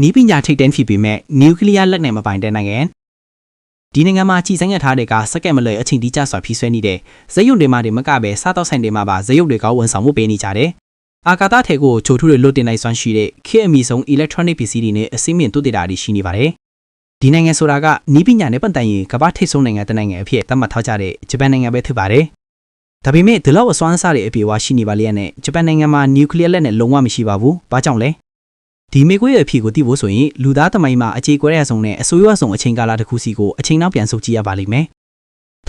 နီးပညာထိပ်တန်းဖြစ်ပေမဲ့နျူကလ িয়ার လက်နက်မပိုင်တဲ့နိုင်ငံဒီနိုင်ငံမှာကြီးစံရထားတဲ့ကစက္ကန့်မလွဲအချိန်တိကျစွာဖြည့်ဆွဲနေတဲ့ဇယုံတွေမှာတွေမကပဲစားတော့ဆိုင်တွေမှာပါဇယုံတွေကဝန်ဆောင်မှုပေးနေကြတယ်။အာကာသထဲကိုချိုထုတွေလွတ်တင်နိုင်စွမ်းရှိတဲ့ခေတ်အမီဆုံး electronic ပစ္စည်းတွေနဲ့အစိမ့်မြင့်တိုးတက်တာတွေရှိနေပါတယ်။ဒီနိုင်ငံဆိုတာကနီးပညာနဲ့ပတ်သက်ရင်ကမ္ဘာထိပ်ဆုံးနိုင်ငံတစ်နိုင်ငံအဖြစ်သတ်မှတ်ထားကြတဲ့ဂျပန်နိုင်ငံပဲဖြစ်ပါတယ်။ဒါပေမဲ့ဒီလောက်အစွမ်းစားတဲ့အပြေအဝရှိနေပါလျက်နဲ့ဂျပန်နိုင်ငံမှာနျူကလ িয়ার လက်နက်လုံးဝမရှိပါဘူး။ဘာကြောင့်လဲ။ဒီမေကွေးရဲ့အဖြစ်ကိုသိဖို့ဆိုရင်လူသားသမိုင်းမှာအခြေကွဲတဲ့အဆုံးနဲ့အဆိုးရွားဆုံးအချိန်ကာလတစ်ခုစီကိုအချိန်နောက်ပြန်ဆုပ်ကြည့်ရပါလိမ့်မယ်။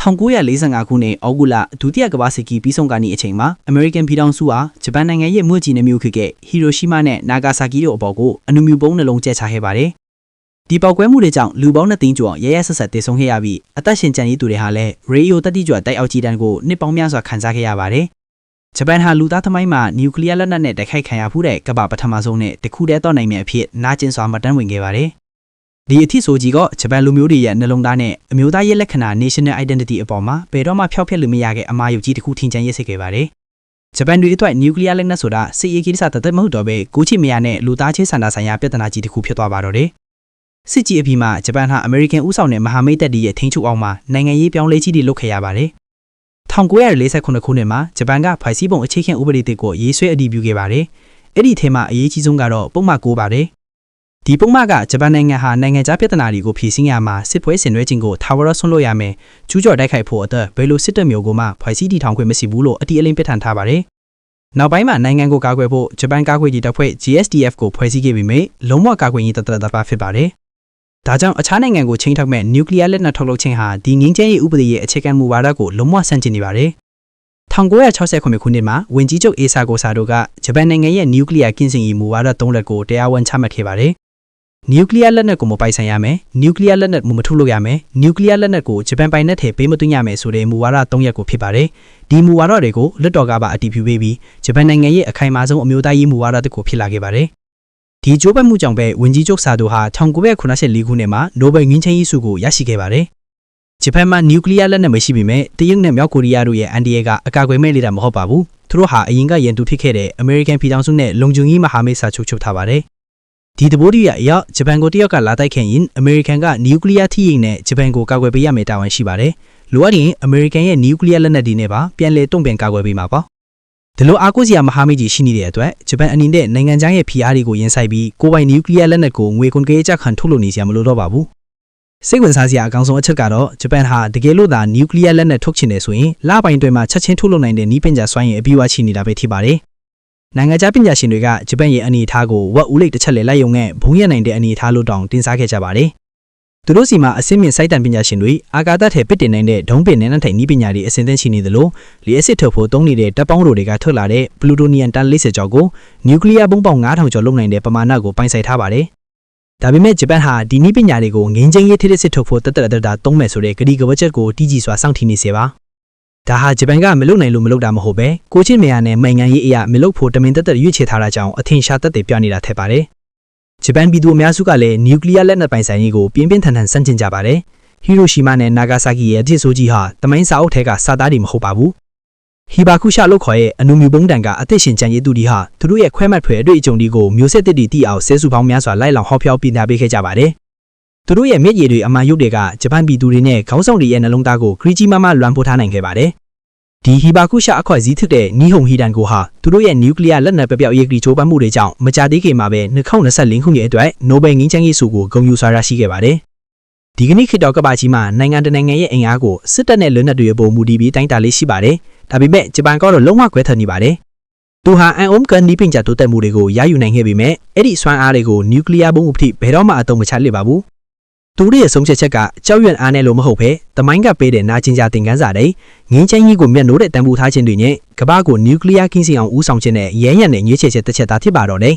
1945ခုနှစ်ဩဂုတ်လဒုတိယကမ္ဘာစစ်ကြီးပြီးဆုံးကနေအချိန်မှာအမေရိကန်ပြည်ထောင်စုဟာဂျပန်နိုင်ငံရဲ့မြို့ကြီးနှမျိုးဖြစ်တဲ့ဟီရိုရှီမာနဲ့နာဂါဆာကီတို့အပေါ်ကိုအနုမြူပုံးနှလုံးကျဲချခဲ့ပါတယ်။ဒီပောက်ကွဲမှုတွေကြောင့်လူပေါင်း2သိန်းကျော်ရဲရဲဆက်ဆက်တေဆုံးခဲ့ရပြီးအသက်ရှင်ကျန်ရည်သူတွေဟာလည်းရေဒီယိုတက်တိကျော်တိုက်အောက်ကြီးတန်းကိုနှစ်ပေါင်းများစွာခံစားခဲ့ရပါတယ်။ဂျပန်ဟာလူသားသမိုင်းမှာနျူကလ িয়ার လက်နက်နဲ့တိုက်ခိုက်ခံရမှုတဲ့ကမ္ဘာပထမဆုံးနဲ့တခုတည်းတော့နိုင်မယ့်အဖြစ်နာကျင်စွာမှတ်တမ်းဝင်ခဲ့ပါတယ်။ဒီအဖြစ်ဆိုကြီးကဂျပန်လူမျိုးတွေရဲ့နှလုံးသားနဲ့အမျိုးသားရဲ့လက္ခဏာ national identity အပေါ်မှာဘယ်တော့မှဖျောက်ဖျက်လို့မရခဲ့အမားယုတ်ကြီးတစ်ခုထင်ကျန်ရစ်စေခဲ့ပါတယ်။ဂျပန်တွေအတွက်နျူကလ িয়ার လက်နက်ဆိုတာစစ်ရေးကိစ္စတသက်မဟုတ်တော့ပဲကိုချစ်မရနဲ့လူသားချင်းစံတာဆိုင်ရာပြဿနာကြီးတစ်ခုဖြစ်သွားပါတော့တယ်။စစ်ကြီးအပြီးမှာဂျပန်ဟာအမေရိကန်ဥဆောင်တဲ့မဟာမိတ်တပ်တွေရဲ့ထိန်းချုပ်အောက်မှာနိုင်ငံရေးပြောင်းလဲကြီးတွေလုပ်ခဲ့ရပါတယ်။1948ခုနှစ်မှာဂျပန်ကဖွဲ့စည်းပုံအခြေခံဥပဒေတွေကိုရေးဆွဲအတည်ပြုခဲ့ပါတယ်။အဲ့ဒီထဲမှာအရေးကြီးဆုံးကတော့ပုံမှန်9ပါတယ်။ဒီပုံမှန်ကဂျပန်နိုင်ငံဟာနိုင်ငံခြားပြည်ထနာတွေကိုဖြည့်ဆင်းရမှာစစ်ပွဲဆင်နွှဲခြင်းကိုထာဝရဆွံ့လို့ရမယ်။ကျူးကျော်တိုက်ခိုက်ဖို့အတွက်ဘယ်လိုစစ်တပ်မျိုးကိုမှဖွဲ့စည်းတည်ထောင်ခွင့်မရှိဘူးလို့အတိအလင်းပြဋ္ဌာန်းထားပါတယ်။နောက်ပိုင်းမှာနိုင်ငံကိုကာကွယ်ဖို့ဂျပန်ကာကွယ်ရေးတပ်ဖွဲ့ GSDF ကိုဖွဲ့စည်းခဲ့ပြီးမြဲလုံးဝကာကွယ်ရေးတပ်သားဖြစ်ပါတယ်။ဒါကြောင့်အခြားနိုင်ငံကိုချိန်ထောက်မဲ့နျူကလ িয়ার လက်နက်ထုတ်လုပ်ခြင်းဟာဒီငင်းကျဲရေးဥပဒေရဲ့အခြေခံမူဝါဒကိုလုံးဝဆန့်ကျင်နေပါတယ်။1960ခုနှစ်မှာဝင်ကြီးချုပ်အေဆာကိုဆာတို့ကဂျပန်နိုင်ငံရဲ့နျူကလ িয়ার ကင်းစင်ရေးမူဝါဒ3လက်ကိုတရားဝင်ချမှတ်ခဲ့ပါတယ်။နျူကလ িয়ার လက်နက်ကိုမပိုင်ဆိုင်ရမယ်။နျူကလ িয়ার လက်နက်မထုတ်လုပ်ရမယ်။နျူကလ িয়ার လက်နက်ကိုဂျပန်ပိုင်နက်ထဲပေးမသွင်းရမယ်ဆိုတဲ့မူဝါဒ3ရပ်ကိုဖြစ်ပါတယ်။ဒီမူဝါဒတွေကိုလွှတ်တော်ကပါအတည်ပြုပေးပြီးဂျပန်နိုင်ငံရဲ့အခိုင်အမာဆုံးအမျိုးသားရေးမူဝါဒတစ်ခုဖြစ်လာခဲ့ပါတယ်။ဒီကြိုးပမ်းမှုကြောင့်ပဲဝင်ကြီးချုပ်ဆာတိုဟာ1984ခုနှစ်မှာနိုဘယ်ငြိမ်းချမ်းရေးဆုကိုရရှိခဲ့ပါတယ်။ဂျပန်မှာနျူကလ িয়ার လက်နက်မရှိပေမဲ့တရုတ်နဲ့မြောက်ကိုရီးယားတို့ရဲ့အန်တီရဲကအကာအကွယ်မဲ့နေတာမဟုတ်ပါဘူး။သူတို့ဟာအရင်ကရန်သူဖြစ်ခဲ့တဲ့အမေရိကန်ပြည်ထောင်စုနဲ့လုံခြုံရေးမဟာမိတ်စာချုပ်ထားပါတယ်။ဒီသဘောတရားအရဂျပန်ကိုတရုတ်ကလာတိုက်ခင်ရင်အမေရိကန်ကနျူကလ িয়ার ထိရင်နဲ့ဂျပန်ကိုကာကွယ်ပေးရမယ့်တာဝန်ရှိပါတယ်။လိုအပ်ရင်အမေရိကန်ရဲ့နျူကလ িয়ার လက်နက်တွေနဲ့ပါပြန်လည်တုံ့ပြန်ကာကွယ်ပေးမှာပါ။ဒီလိုအားကိုးစရာမဟာမိတ်ကြီးရှိနေတဲ့အတွက်ဂျပန်အနေနဲ့နိုင်ငံခြားရဲ့ဖိအားတွေကိုရင်ဆိုင်ပြီးကိုယ်ပိုင်နျူကလ িয়ার လက်နက်ကိုငွေကုန်ကြေးကျခံထုတ်လုပ်နေစရာမလိုတော့ပါဘူး။စိတ်ဝင်စားစရာအကောင်းဆုံးအချက်ကတော့ဂျပန်ဟာတကယ်လို့သာနျူကလ িয়ার လက်နက်ထုတ်ချင်တယ်ဆိုရင်လပိုင်းတွင်မှာချက်ချင်းထုတ်လုပ်နိုင်တဲ့နည်းပညာစွမ်းရည်အပြည့်အဝရှိနေတာပဲဖြစ်ပါတယ်။နိုင်ငံခြားပညာရှင်တွေကဂျပန်ရဲ့အနေအထားကိုဝက်ဦးလိတ်တစ်ချက်လေလိုက်ရုံနဲ့ဘုံရနိုင်တဲ့အနေအထားလို့တောင်တင်စားခဲ့ကြပါတယ်။သူတို့စီမှာအစင်းမြင့်စိုက်တံပညာရှင်တွေအာကာသထဲပစ်တင်နိုင်တဲ့ဒုံးပင်နဲ့နှထိုင်နည်းပညာတွေအစင်းသင်းရှိနေသလိုလီအက်စစ်ထုတ်ဖို့တုံးနေတဲ့တပ်ပေါင်းတို့တွေကထွက်လာတဲ့ပလူတိုနီယမ်တန်40ကျော်ကိုနျူကလ িয়ার ဘုံပေါင်း9000ကျော်လုံနိုင်တဲ့ပမာဏကိုပိုင်ဆိုင်ထားပါတယ်။ဒါပေမဲ့ဂျပန်ဟာဒီနည်းပညာတွေကိုငင်းချင်းရေးထိတဲ့စစ်ထုတ်ဖို့တသက်သုံးမယ်ဆိုတဲ့ဂရီကဝချက်ကိုတည်ကြည်စွာစောင့်ထီနေစေပါ။ဒါဟာဂျပန်ကမလုပ်နိုင်လို့မလုပ်တာမဟုတ်ပဲကိုချင်းမေယာနဲ့မိန်ငန်းရေးအရာမလုပ်ဖို့တမင်သက်ရွေးချယ်ထားတာကြောင့်အထင်ရှားသက်သေပြနေတာထက်ပါတယ်။ဂျပန်ပြည်သူအများစုကလည်းနျူကလ িয়ার လက်နက်ပိုင်ဆိုင်ရေးကိုပြင်းပြင်းထန်ထန်ဆန့်ကျင်ကြပါတယ်။ဟီရိုရှီမာနဲ့နာဂါဆာကီရဲ့အဖြစ်ဆိုးကြီးဟာတမိုင်းစာအုပ်ထဲကစာသားတွေမဟုတ်ပါဘူး။ဟီဘာခုရှာလို့ခေါ်တဲ့အနုမြူပုံးတန်ကအသက်ရှင်ကျန်ရည်သူတွေဟာသူတို့ရဲ့ခွဲမှတ်ဖွယ်အတွေ့အကြုံတွေကိုမျိုးဆက်သစ်တွေသိအောင်ဆဲဆူပေါင်းများစွာလိုက်လောင်ဟောပြောပြသပေးခဲ့ကြပါတယ်။သူတို့ရဲ့မျက်ရည်တွေအမှန်ရုပ်တွေကဂျပန်ပြည်သူတွေနဲ့ခေါင်းဆောင်တွေရဲ့နှလုံးသားကိုခရီးကြီးမားမားလွှမ်းပိုးထားနိုင်ခဲ့ပါတယ်။ဒီဟီဘာခုရှာအခွက်စည်းthứcတဲ့နီးဟုံဟီဒန်ကိုဟာသူတို့ရဲ့နျူကလ িয়ার လက်နက်ပျောက်ရေးကြီးချိုးပမ်းမှုတွေကြောင့်မကြသေးခင်မှာပဲ2024ခုနှစ်အတွက်နိုဘယ်ငြိမ်းချမ်းရေးဆုကိုဂုဏ်ယူစွာရရှိခဲ့ပါတယ်။ဒီကနေ့ခေတ်တော်ကမ္ဘာကြီးမှာနိုင်ငံတနိုင်ငံရဲ့အင်အားကိုစစ်တပ်နဲ့လက်နက်တွေပုံမူတည်ပြီးတိုင်းတာလေးရှိပါတယ်။ဒါပေမဲ့ဂျပန်ကတော့လုံးဝကွဲထွက်နေပါတယ်။သူဟာအန်အုံးကန်နီးပညာတိုးတက်မှုတွေကိုရယူနိုင်ခဲ့ပေမဲ့အဲ့ဒီစွမ်းအားတွေကိုနျူကလ িয়ার ဘုံအဖြစ်ဘယ်တော့မှအသုံးမချလိမ့်ပါဘူး။သူတို့ရဲ့ဆုံးဖြတ်ချက်ကကြောက်ရွံ့အားနဲ့လို့မဟုတ်ဘဲတမိုင်းကပေးတဲ့နာကျင်ကြသင်ခန်းစာတွေငင်းချမ်းကြီးကိုမျက်နှိုးတဲ့တန်ဖိုးထားခြင်းတွေနဲ့ကမ္ဘာကိုနျူကလ িয়ার ကင်းစင်အောင်ဦးဆောင်ခြင်းနဲ့ရဲရံတဲ့ညှိချက်ချက်တစ်ချက်သားဖြစ်ပါတော့တယ်